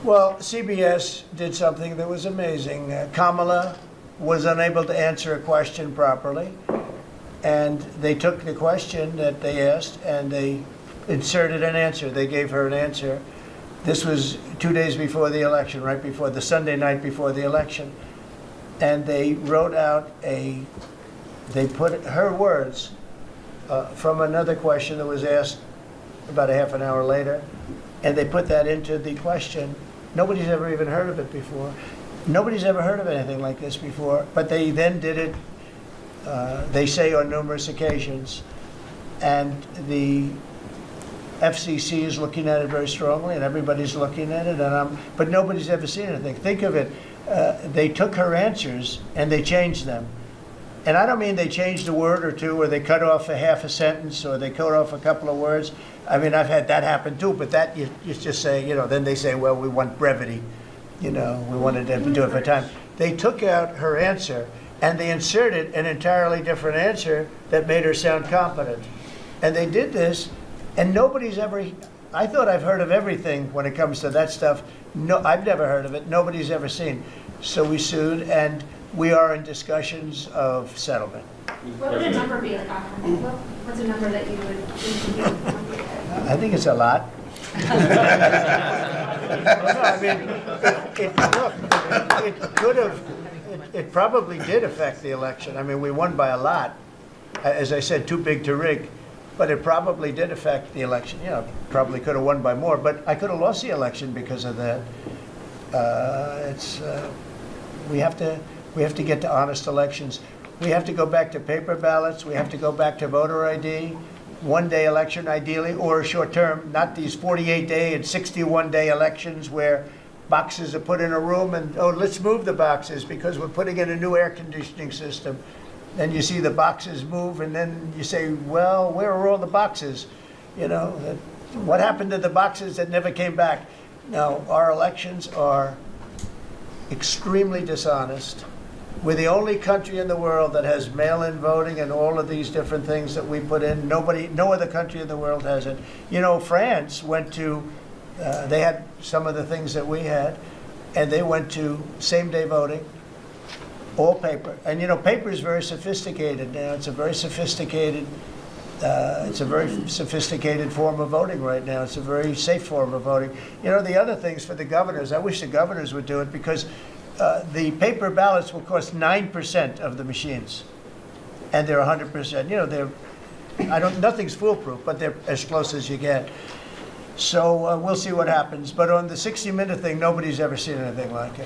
Well, CBS did something that was amazing. Kamala was unable to answer a question properly, and they took the question that they asked and they inserted an answer. They gave her an answer. This was 2 days before the election, right before the Sunday night before the election. And they wrote out they put her words from another question that was asked about a half an hour later, and they put that into the question. Nobody's ever even heard of it before. Nobody's ever heard of anything like this before, but they then did it, they say, on numerous occasions. And the FCC is looking at it very strongly, and everybody's looking at it, but nobody's ever seen anything. Think of it, they took her answers and they changed them. And I don't mean they changed a word or two, or they cut off a half a sentence, or they cut off a couple of words. I mean, I've had that happen too, but that you just say, then they say, well, we want brevity. We wanted to do it for time. They took out her answer and they inserted an entirely different answer that made her sound competent. And they did this, and nobody's ever, I thought I've heard of everything when it comes to that stuff. No, I've never heard of it. Nobody's ever seen. So we sued, and we are in discussions of settlement. What would a number be like? What's a number that you would? I think it's a lot. I mean, it could have, it probably did affect the election. I mean, we won by a lot. As I said, too big to rig, but it probably did affect the election. Probably could have won by more, but I could have lost the election because of that. We have to get to honest elections. We have to go back to paper ballots. We have to go back to voter ID. One-day election, ideally, or short-term, not these 48-day and 61-day elections where boxes are put in a room and, let's move the boxes because we're putting in a new air conditioning system. Then you see the boxes move, and then you say, well, where are all the boxes? What happened to the boxes that never came back? Now, our elections are extremely dishonest. We're the only country in the world that has mail-in voting and all of these different things that we put in. No other country in the world has it. France went to, they had some of the things that we had, and they went to same-day voting, all paper. And paper is very sophisticated now. It's a very sophisticated form of voting right now. It's a very safe form of voting. The other things for the governors, I wish the governors would do it, because the paper ballots will cost 9% of the machines, and they're 100%. Nothing's foolproof, but they're as close as you get. So we'll see what happens. But on the 60-minute thing, nobody's ever seen anything like it.